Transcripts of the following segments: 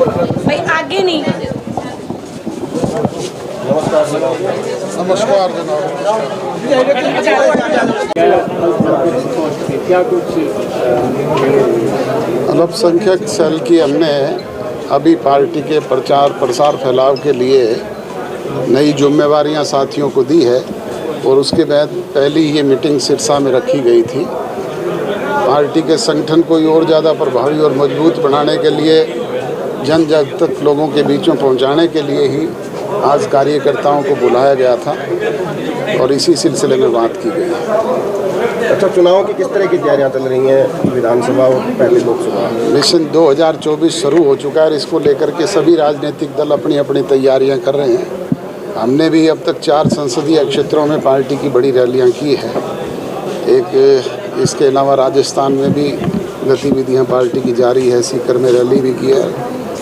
भाई आगे नहीं। नमस्कार जनाब। क्या कुछ अल्पसंख्यक सेल की हमने अभी पार्टी के प्रचार प्रसार फैलाव के लिए नई जिम्मेवारियां साथियों को दी है और उसके बाद पहली ये मीटिंग सिरसा में रखी गई थी। पार्टी के संगठन को और ज़्यादा प्रभावी और मजबूत बनाने के लिए, जन जन तक लोगों के बीच में पहुँचाने के लिए ही आज कार्यकर्ताओं को बुलाया गया था और इसी सिलसिले में बात की गई। अच्छा, चुनाव की किस तरह की तैयारियां चल रही हैं? विधानसभा और पहले लोकसभा मिशन 2024 शुरू हो चुका है। इसको लेकर के सभी राजनीतिक दल अपनी अपनी तैयारियां कर रहे हैं। हमने भी अब तक 4 संसदीय क्षेत्रों में पार्टी की बड़ी रैलियां की है। इसके अलावा राजस्थान में भी गतिविधियां पार्टी की जारी है। सीकर में रैली भी की है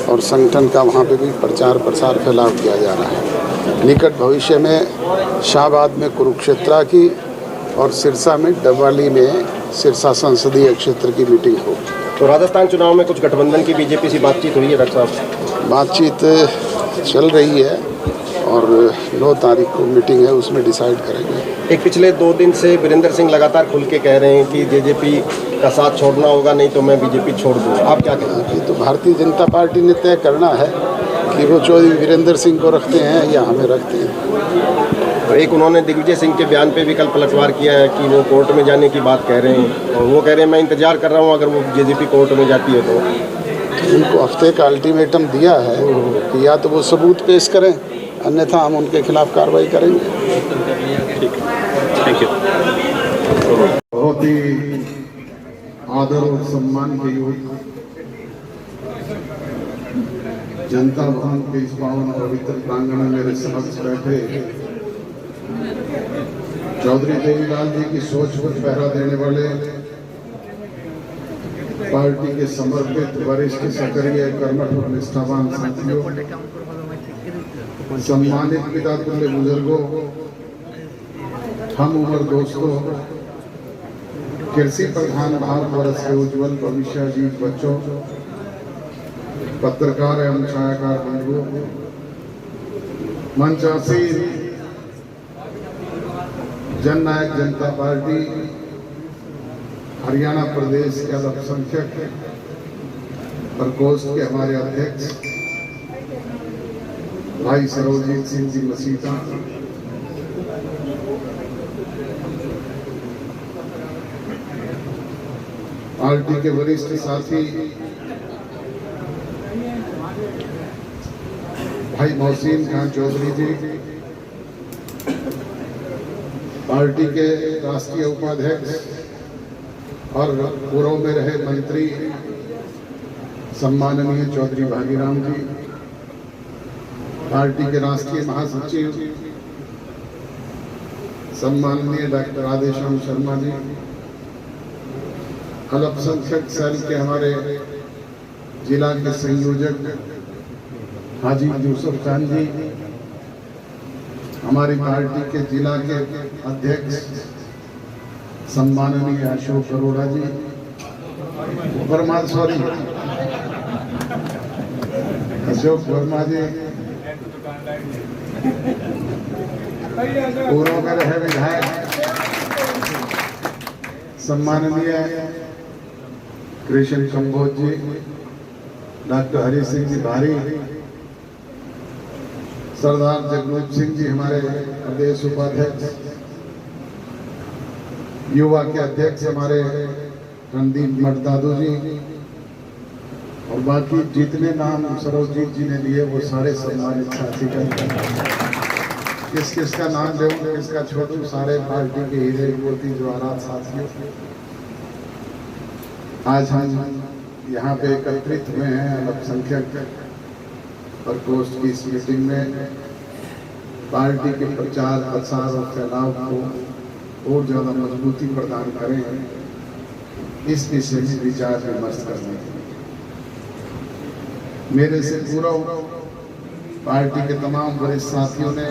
और संगठन का वहाँ पे भी प्रचार प्रसार फैलाव किया जा रहा है। निकट भविष्य में शाहबाद में कुरुक्षेत्र की और सिरसा में डबवाली में सिरसा संसदीय क्षेत्र की मीटिंग हो। तो राजस्थान चुनाव में कुछ गठबंधन की बीजेपी से बातचीत हुई है डॉक्टर साहब? बातचीत चल रही है और 9 तारीख को मीटिंग है, उसमें डिसाइड करेंगे। एक पिछले 2 दिन से वीरेंद्र सिंह लगातार खुल के कह रहे हैं कि जेजेपी का साथ छोड़ना होगा, नहीं तो मैं बीजेपी छोड़ दूँगा। आप क्या कहेंगे? ये तो भारतीय जनता पार्टी ने तय करना है कि वो चौधरी वीरेंद्र सिंह को रखते हैं या हमें रखते हैं। तो एक उन्होंने दिग्विजय सिंह के बयान पे भी कल पलटवार किया है कि वो कोर्ट में जाने की बात कह रहे हैं और वो कह रहे हैं मैं इंतजार कर रहा हूँ अगर वो जेजेपी कोर्ट में जाती है तो। उनको हफ्ते का अल्टीमेटम दिया है कि या तो वो सबूत पेश करें, अन्यथा हम उनके खिलाफ कार्रवाई करेंगे। Thank you. बहुत ही आदर और सम्मान के युक्त जनता भवन के इस पावन पवित्र प्रांगण में मेरे समक्ष बैठे चौधरी देवीलाल जी की सोच पर पहरा देने वाले पार्टी के समर्पित वरिष्ठ सक्रिय कर्मठ और निष्ठावान साथियों, सम्मानित पिता तुल्य बुजुर्गों, हम उम्र दोस्तों, कृषि प्रधान भारतवर्ष के उज्जवल भविष्य जी बच्चों, पत्रकार एवं छायाकार बंधुओं, मंचासीन जननायक जनता पार्टी हरियाणा प्रदेश के अल्पसंख्यक प्रकोष्ठ के हमारे अध्यक्ष भाई सरोजीत सिंह जी मसीता, पार्टी के वरिष्ठ साथी भाई मोहसिन खान चौधरी जी, पार्टी के राष्ट्रीय उपाध्यक्ष और पूर्व में रहे मंत्री सम्माननीय चौधरी भागीराम जी, पार्टी के राष्ट्रीय महासचिव सम्माननीय डॉक्टर राधेश्याम शर्मा जी, अल्पसंख्यक सेल के हमारे जिला के संयोजक हाजी यूसुफ खान जी, हमारी पार्टी के जिला के अध्यक्ष सम्माननीय अशोक अरोड़ा जी, अशोक वर्मा जी, पूर्व में रहे विधायक सम्माननीय कृष्ण कंबोज जी, डॉक्टर हरि सिंह जी भारी, सरदार जगरूप सिंह जी हमारे प्रदेश उपाध्यक्ष, युवा के अध्यक्ष हमारे रणदीप मटदादू जी, और बाकी जितने नाम सरोजीत जी ने लिए वो सारे सम्मानित साथी का किस किस का नाम ले किसका छोड़ू, सारे पार्टी के हीरे मोती जवाहरात साथियों, आज हम यहाँ पे एकत्रित हुए हैं अल्पसंख्यक प्रकोष्ठ की इस मीटिंग में पार्टी के प्रचार प्रसार और फैलाव को और ज्यादा मजबूती प्रदान करें, इस विषय में विचार विमर्श करने के लिए मेरे से पूरा पार्टी के तमाम वरिष्ठ साथियों ने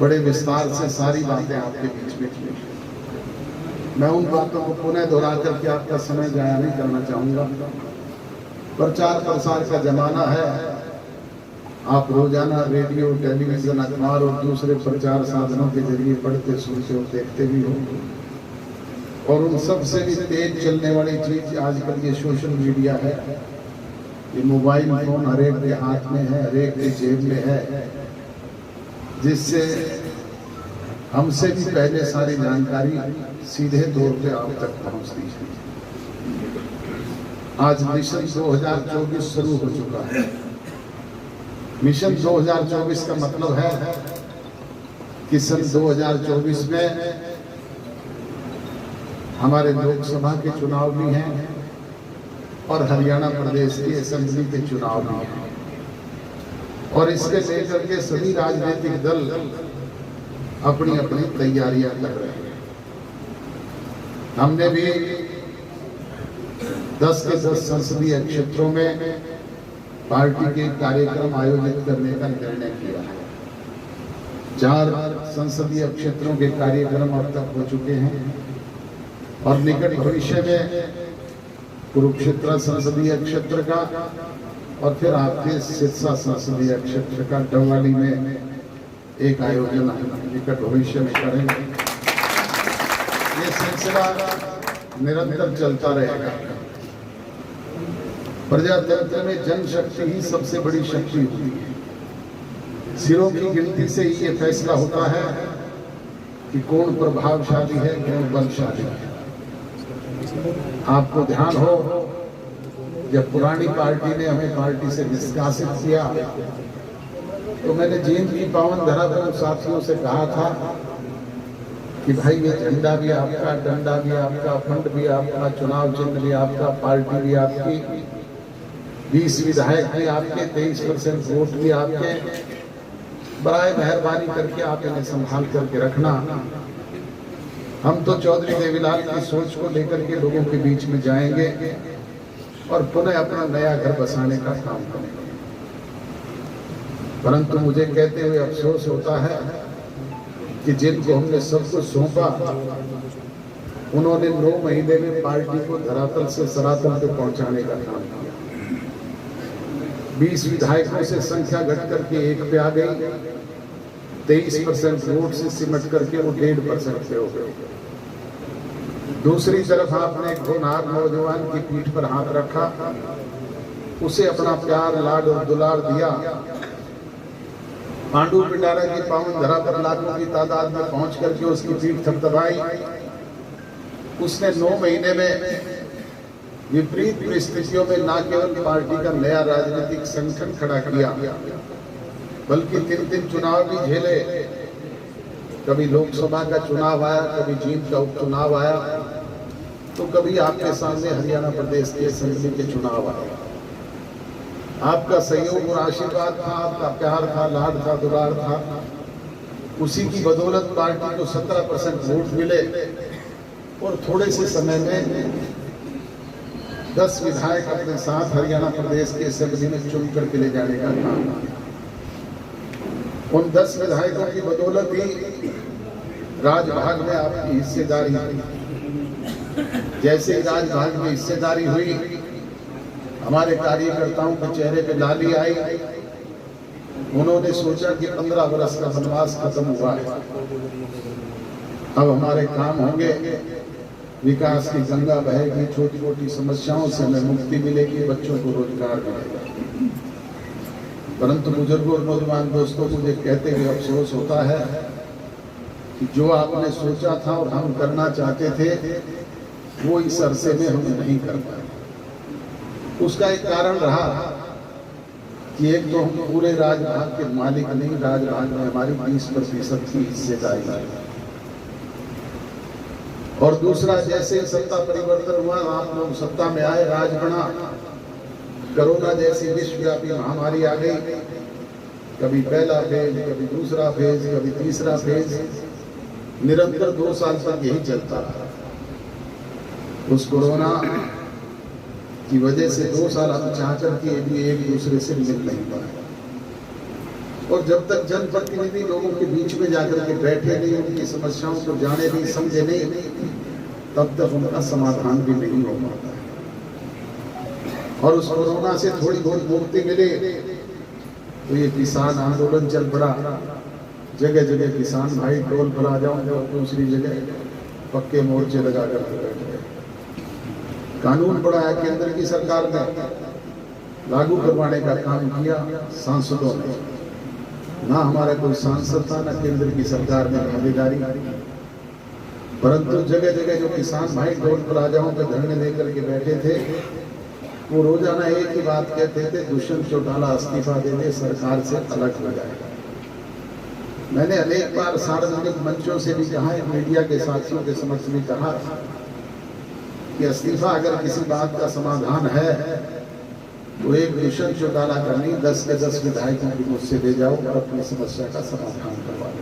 बड़े विस्तार से सारी बातें आपके बीच में की। मैं उन बातों को पुनः दोहरा करके आपका समय जाया नहीं करना चाहूंगा। प्रचार प्रसार का जमाना है। आप रोजाना रेडियो, टेलीविजन, अखबार और दूसरे प्रचार साधनों के जरिए पढ़ते, सुनते और देखते भी हो। और उन सब से भी तेज चलने वाली चीज आजकल ये सोशल मीडिया है। ये मोबाइल फोन हर एक के हाथ में है, हर एक के जेब में है, जिससे हमसे भी पहले सारी जानकारी सीधे तौर पे आप तक पहुंचती है। आज मिशन 2024 शुरू हो चुका है। मिशन 2024 का मतलब है कि सन 2024 में हमारे लोकसभा के चुनाव भी हैं और हरियाणा प्रदेश की असेंबली के चुनाव भी हैं। और इसके लेकर के सभी राजनीतिक दल अपनी अपनी तैयारियां कर रहे हैं। हमने भी 10 के 10 संसदीय क्षेत्रों में पार्टी के कार्यक्रम आयोजित करने का निर्णय किया है। 4 संसदीय क्षेत्रों के कार्यक्रम अब तक हो चुके हैं और निकट भविष्य में कुरुक्षेत्र संसदीय क्षेत्र का और फिर आपके सिरसा संसदीय क्षेत्र का डवाली में एक आयोजन निकट भविष्य में करेंगे। ये सिलसिला निरंतर चलता रहेगा। प्रजातंत्र में जनशक्ति ही सबसे बड़ी शक्ति होती है। सिरों की गिनती से ही ये फैसला होता है कि कौन प्रभावशाली है, कौन बलशाली है। आपको ध्यान हो, जब पुरानी पार्टी ने हमें पार्टी से निष्कासित किया तो मैंने जींद की पावन धरा पर साथियों से कहा था कि भाई ये झंडा भी आपका, डंडा भी आपका, फंड भी आपका, चुनाव चिन्ह भी आपका, पार्टी भी आपकी, 20 विधायक भी आपके, 23% वोट भी आपके। बराए मेहरबानी करके आप इन्हें संभाल करके रखना। हम तो चौधरी देवीलाल की सोच को लेकर के लोगों के बीच में जाएंगे और पुनः अपना नया घर बसाने का काम करेंगे। परंतु मुझे कहते हुए अफसोस होता है कि जिनको हमने सब कुछ सौंपा उन्होंने 9 महीने में पार्टी को धरातल से सरातल पे पहुंचाने का काम किया। 20 विधायकों से संख्या घट करके 1 पे आ गई। 23% वोट से सिमट करके वो 1.5% पे हो गए। दूसरी तरफ आपने एक होनहार नौजवान की पीठ पर हाथ रखा, उसे अपना प्यार, लाड और दुलार दिया। पांडु पिटारा की पावन धरा पर लाखों की तादाद में पहुंच करके उसकी पीठ थपथपाई। उसने 9 महीने में विपरीत परिस्थितियों में न केवल पार्टी का नया राजनीतिक संगठन खड़ा किया, बल्कि 3 चुनाव भी झेले। कभी लोकसभा का चुनाव आया, कभी जींद का उपचुनाव आया, तो कभी आपके सामने हरियाणा प्रदेश के असेंबली के चुनाव आए। आपका सहयोग और आशीर्वाद था, आपका प्यार था, लाड था, दुलार था। उसी की बदौलत पार्टी को 17% वोट मिले और थोड़े से समय में 10 विधायक अपने साथ हरियाणा प्रदेश के असेंबली में चुन करके ले जाने का काम किया। उन 10 विधायकों की बदौलत ही राजभाग में आपकी हिस्सेदारी हुई। जैसे ही राजभाग में हिस्सेदारी हुई, हमारे कार्यकर्ताओं के चेहरे पे लाली आई। उन्होंने सोचा कि 15 वर्ष का वनवास खत्म हुआ है, अब हमारे काम होंगे, विकास की गंगा बहेगी, छोटी छोटी समस्याओं से हमें मुक्ति मिलेगी, बच्चों को रोजगार मिलेगा। परंतु बुजुर्गों और नौजवान दोस्तों, मुझे कहते हुए अफसोस होता है कि जो आपने सोचा था और हम करना चाहते थे, वो इस अरसे में हम नहीं कर पाए। उसका एक कारण रहा कि एक तो हम पूरे राजभाग के मालिक नहीं, राजभाग में हमारी 20% की हिस्सेदारी है। और दूसरा, जैसे सत्ता परिवर्तन हुआ, आप लोग सत्ता में आए, राज बना, कोरोना जैसी विश्वव्यापी महामारी आ गई। कभी पहला फेज, कभी दूसरा फेज, कभी तीसरा फेज, निरंतर 2 साल तक यही चलता रहा। उस कोरोना की वजह से 2 साल हम चाहकर के भी एक दूसरे से मिल नहीं पाए। और जब तक जनप्रतिनिधि लोगों के बीच में जाकर के बैठे नहीं, उनकी समस्याओं को जाने नहीं, समझे नहीं, तब तक उनका समाधान भी नहीं हो पाता है। और उस कोरोना से थोड़ी बहुत मुक्ति मिली तो ये किसान आंदोलन चल पड़ा। जगह जगह किसान भाई टोल पर आ जाओ, और दूसरी जगह पक्के मोर्चे लगा कर बैठ गए। कानून बढ़ाया केंद्र की सरकार ने, लागू करवाने का काम किया सांसदों ने। ना हमारे कोई सांसद था, ना केंद्र की सरकार ने भागीदारी, परंतु जगह जगह जो किसान भाई टोल प्लाजाओं पे धरने देकर के बैठे थे, वो रोजाना एक ही बात कहते थे, दुष्यंत चौटाला इस्तीफा दे दे, सरकार से अलग हो जाएगा। मैंने अनेक बार सार्वजनिक मंचों से भी कहा है, मीडिया के साथियों के समक्ष भी कहा कि इस्तीफा अगर किसी बात का समाधान है तो एक दुष्यंत चौटाला का नहीं, 10 के 10 विधायकों की मुझसे ले जाओ और अपनी समस्या का समाधान करवा लो।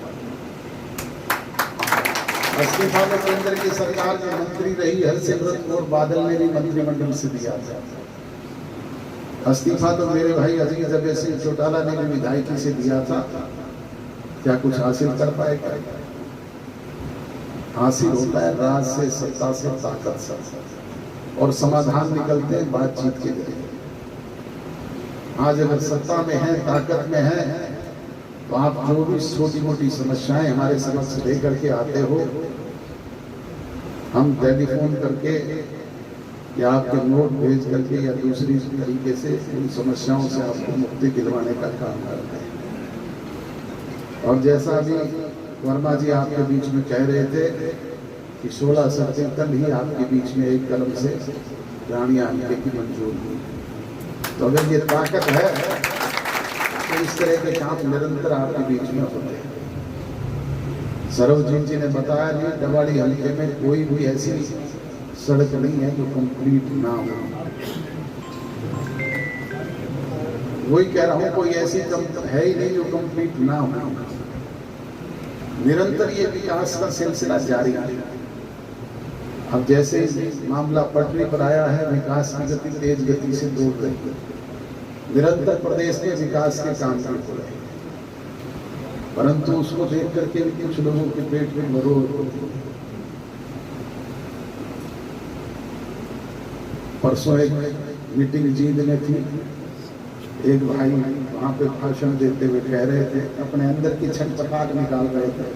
इस्तीफा में केंद्र की सरकार में मंत्री रही हरसिमरत कौर बादल ने भी मंत्रिमंडल से दिया था। इस्तीफा तो मेरे भाई अजीज अभय सिंह चौटाला ने भी विधायकी से दिया था। क्या कुछ हासिल कर पाएगा? हासिल होता है राज से, सत्ता से, ताकत से, और समाधान निकलते हैं बातचीत के जरिए। आज अगर सत्ता में है, ताकत में है, तो आप जो भी छोटी मोटी समस्याएं हमारे समक्ष लेकर के आते हो, हम टेलीफोन करके या आपके नोट भेज करके या दूसरी तरीके से उन समस्याओं से आपको मुक्ति दिलवाने का काम करते हैं। और जैसा अभी वर्मा जी आपके बीच में कह रहे थे कि 16 सितंबर कल ही आपके बीच में एक कलम से रानिया हल्के की मंजूर हुई। तो अगर ये ताकत है तो इस तरह के काम निरंतर आपके बीच में होते हैं। सरवजीत जी ने बताया नहीं, डबाड़ी हल्के में कोई भी ऐसी सड़क नहीं है जो कंप्लीट ना हो। वही कह रहा हूं, कोई ऐसी है ही नहीं जो कंप्लीट ना हो। निरंतर ये विकास का सिलसिला जारी है। अब जैसे मामला पटरी पर आया है, विकास की गति तेज गति से दौड़ रही है। निरंतर प्रदेश में विकास के काम हो रहे हैं, परंतु उसको देख करके कुछ लोगों के पेट में मरोड़। परसों एक मीटिंग जींद में थी, एक भाई वहां पे भाषण देते हुए कह रहे थे, अपने अंदर की छटपटाहट निकाल रहे थे।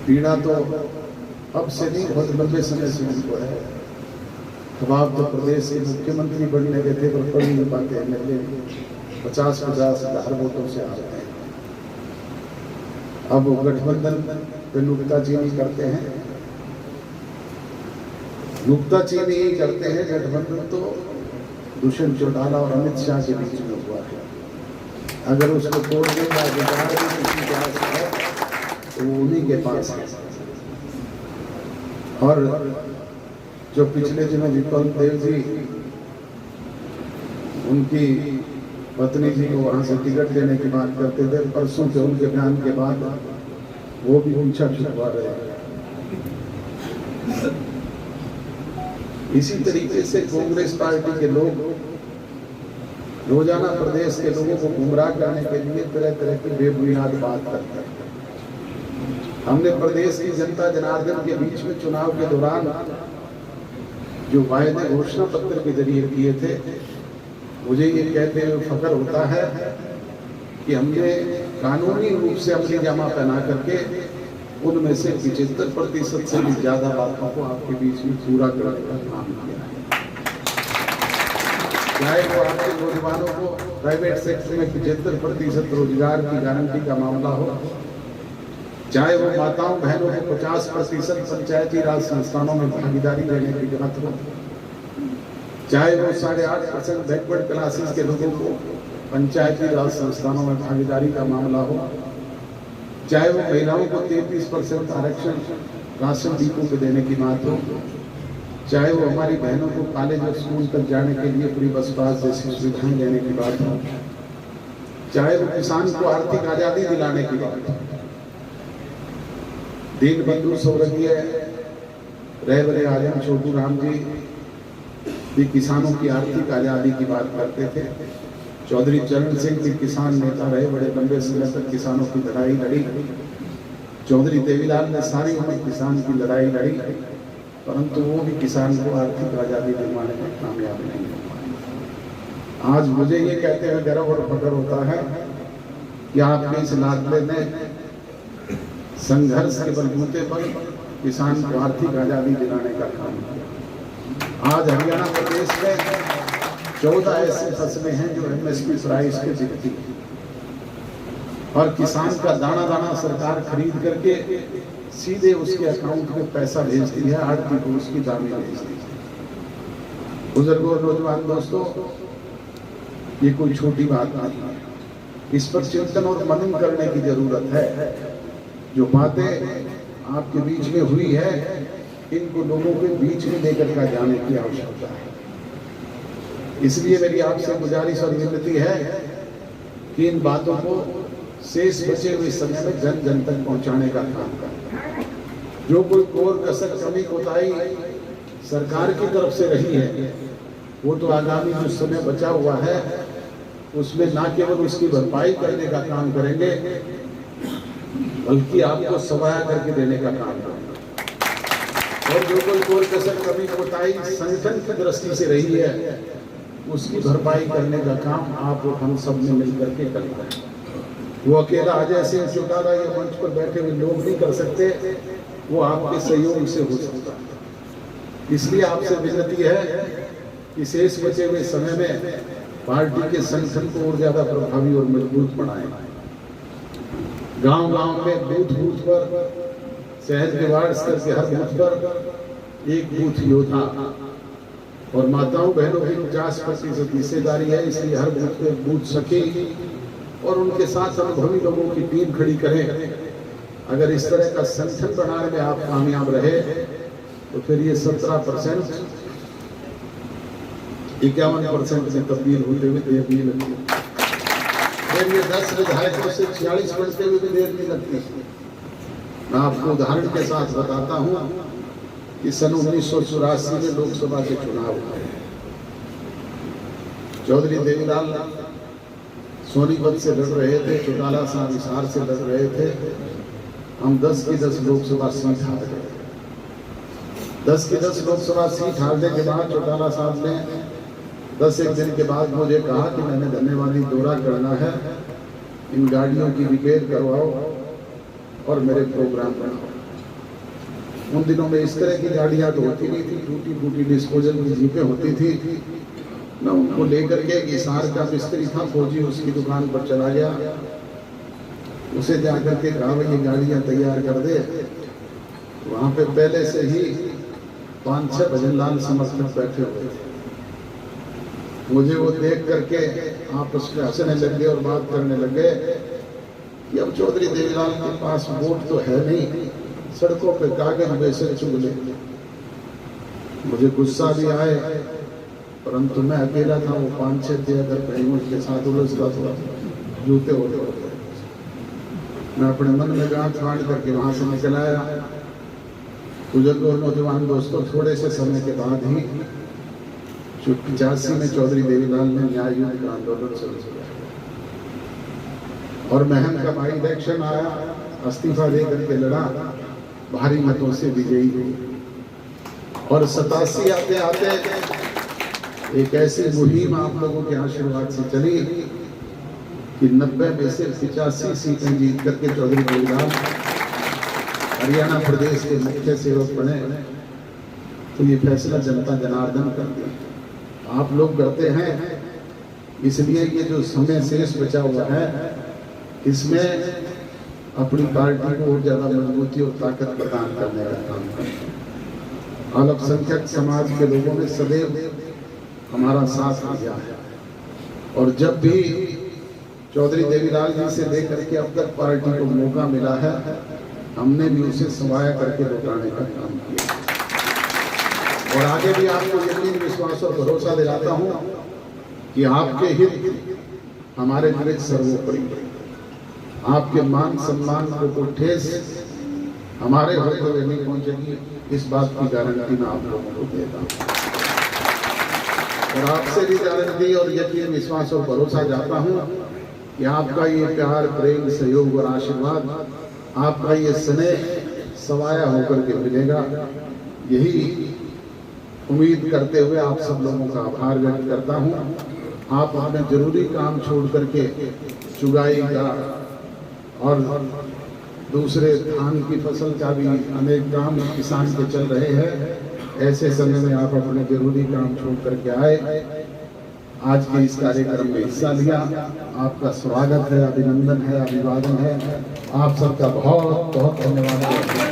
पीड़ा तो अब से नहीं, बहुत लंबे समय से उनको है। अब आप तो प्रदेश के मुख्यमंत्री बनने के थे, पर पढ़ नहीं पाते एमएलए 50-50 हज़ार वोटों से आ रहे हैं। अब वो गठबंधन पे नुक्ताचीनी करते हैं, नुक्ताचीनी ही करते हैं। गठबंधन तो दुष्यंत चौटाला और अमित शाह के बीच में हुआ है। अगर उसको तोड़ने का अधिकार भी किसी के पास है तो वो उन्हीं के पास है। और जो पिछले दिनों विपल देव जी, उनकी पत्नी जी को वहां से टिकट देने की बात करते थे, परसों से उनके बयान के बाद वो भी ऊंचा छुपा रहे हैं। इसी तरीके से कांग्रेस पार्टी के लोग रोजाना प्रदेश के लोगों को गुमराह करने के लिए तरह तरह की बेबुनियाद बात करते हैं। हमने प्रदेश की जनता जनार्दन के बीच में चुनाव के दौरान जो वायदे घोषणा पत्र के जरिए किए थे, मुझे ये कहते हुए फख्र होता है कि हमने कानूनी रूप से अपनी जमा पहना करके उनमें से 75% से भी ज्यादा बातों को आपके बीच में पूरा करने का काम किया है। चाहे वो आपके नौजवानों को प्राइवेट सेक्टर में 75% रोजगार की गारंटी का मामला हो, चाहे वो माताओं बहनों को 50% पंचायती राज संस्थानों में भागीदारी देने की बात हो, चाहे वो 8.5% बैकवर्ड क्लासेस के लोगों को पंचायती राज संस्थानों में भागीदारी का मामला हो, चाहे वो महिलाओं को 33% आरक्षण राशन डिपो पे देने की बात हो, चाहे वो हमारी बहनों को कॉलेज और स्कूल तक जाने के लिए फ्री बस पास जैसी सुविधाएं देने की बात हो, चाहे वो किसान को आर्थिक आजादी दिलाने की बात हो। दीन बंधु स्वर्गीय रहबरे आजम छोटू राम जी भी किसानों की आर्थिक आजादी की बात करते थे। चौधरी चरण सिंह भी किसान नेता रहे, बड़े लंबे समय तक किसानों की लड़ाई लड़ी। चौधरी देवीलाल ने सारी उम्र किसान की लड़ाई लड़ी। परंतु वो भी किसान को आर्थिक आज़ादी दिलवाने में कामयाब नहीं हो पाए। आज मुझे ये कहते हुए गर्व और फख्र होता है कि आपके इस लाडले ने संघर्ष के बलबूते पर किसान को आर्थिक आज़ादी दिलाने का काम किया। आज हरियाणा प्रदेश में 14 ऐसी फसलें हैं जो MSP प्राइस पे बिकती है और किसान का दाना दाना सरकार खरीद करके सीधे उसके अकाउंट में पैसा भेजती है, आड़ती को उसकी दामी भेजती है। बुजुर्गों और नौजवान दोस्तों, ये कोई छोटी बात नहीं है, इस पर चिंतन और मनन करने की जरूरत है। जो बातें आपके बीच में हुई है, इनको लोगों के बीच में लेकर का जाने की आवश्यकता है। इसलिए मेरी आपसे गुजारिश और विनती है कि इन बातों को शेष बचे हुए समय में जन जन तक पहुंचाने का काम करें। जो कोई कोर कसर कमी कोताही सरकार की तरफ से रही है, वो तो आगामी जो समय बचा हुआ है उसमें ना केवल उसकी भरपाई करने का काम करेंगे, बल्कि आपको सवाया करके देने का काम करेंगे। और जो कोई कोर कसर कमी कोताही संगठन की दृष्टि से रही है, उसकी भरपाई करने का काम आप और हम सब ने मिलकर के करेंगे। वो अकेला अजय सिंह चौटाला या मंच पर बैठे हुए लोग नहीं कर सकते, वो आपके सहयोग से हो सकता है। इसलिए आपसे विनती है कि शेष बचे हुए समय में पार्टी के संगठन को और ज्यादा प्रभावी और मजबूत बनाएं। गांव-गांव में बूथ पर, शहर के वार्ड स्तर के हर बूथ पर एक बूथ योद्धा और माताओं बहनों की 50% हिस्सेदारी है। इसलिए हर बूथ पे बूथ सखी और उनके साथ अनुभवी लोगों की टीम खड़ी करें। अगर इस तरह का संगठन बनाने में आप कामयाब रहे तो फिर ये 17% 51% में तब्दील होते हुए देर नहीं लगती। फिर ये 10 विधायकों से 46 बनते हुए भी देर नहीं लगती। मैं आपको उदाहरण के साथ बताता हूँ कि सन 1984 में लोकसभा के चुनाव हुए। चौधरी देवीलाल सोनीपत से लड़ रहे थे, चौटाला साहब हिसार से लड़ रहे थे। हम 10 की 10 लोकसभा सीट हार गए। 10 की 10 लोकसभा सीट हारने के बाद चौटाला साहब ने 10 दिन के बाद मुझे कहा कि मैंने धन्यवादी दौरा करना है, इन गाड़ियों की रिपेयर करवाओ और मेरे प्रोग्राम बनाओ। उन दिनों में इस तरह की गाड़ियां तो होती नहीं थी, टूटी फूटी डिस्पोजल की जीपें होती थी। मैं उनको लेकर के हिसार का मिस्त्री था फौजी, उसकी दुकान पर चला गया, उसे जाकर के कहा भाई ये गाड़ियां तैयार कर दे। वहां पे पहले से ही 5-6 भजनलाल समर्थक बैठे हुए थे। मुझे वो देख करके आपस में हंसने लग गए और बात करने लग गए कि अब चौधरी देवीलाल के पास वोट तो है नहीं, सड़कों पे कागज वैसे चुगले। मुझे गुस्सा भी आए, परंतु मैं अकेला था, वो 5-6 थे। अगर कहीं उनके साथ उलझता तो जूते होते। मैं अपने मन में गांठ फाड़ करके वहां से निकल आया। बुजुर्ग और नौजवान दोस्तों, थोड़े से समय के बाद ही 85 में चौधरी देवीलाल ने न्याय युद्ध का आंदोलन शुरू किया और महम का बाई इलेक्शन आया, इस्तीफा दे करके लड़ा, भारी मतों से विजयी हुई। और 87 आते आते एक ऐसी मुहिम आप लोगों के आशीर्वाद से चली कि 90 में से 85 सीटें जीत करके चौधरी देवीलाल हरियाणा प्रदेश के मुख्य सेवक बने। तो ये फैसला जनता जनार्दन कर दिया। आप लोग करते हैं, इसलिए ये जो समय शेष बचा हुआ है, इसमें अपनी पार्टी को और ज्यादा मजबूती और ताकत प्रदान करने का काम करें। अल्पसंख्यक समाज के लोगों ने सदैव हमारा साथ दिया है और जब भी चौधरी देवीलाल जी से लेकर के अब तक पार्टी को मौका मिला है, हमने भी उसे समाया करके लौटाने का काम किया। और आगे भी आपको यकीन, विश्वास और भरोसा दिलाता हूं कि आपके हित हमारे लिए सर्वोपरि। आपके मान सम्मान को कोई ठेस हमारे होते हुए नहीं पहुंचेगी, इस बात की गारंटी मैं आप लोगों को देता हूं। और आपसे भी गारंटी और यकीन, विश्वास और भरोसा चाहता हूं कि आपका ये प्यार, प्रेम, सहयोग और आशीर्वाद, आपका ये स्नेह सवाया होकर के मिलेगा। यही उम्मीद करते हुए आप सब लोगों का आभार व्यक्त करता हूँ। आप अपने जरूरी काम छोड़ करके चुगाई का और दूसरे धान की फसल का भी अनेक काम किसान के चल रहे हैं। ऐसे समय में आप अपने जरूरी काम छोड़ करके आए, आज के इस कार्यक्रम में हिस्सा लिया। आपका स्वागत है, अभिनंदन है, अभिवादन है। आप सबका बहुत बहुत धन्यवाद।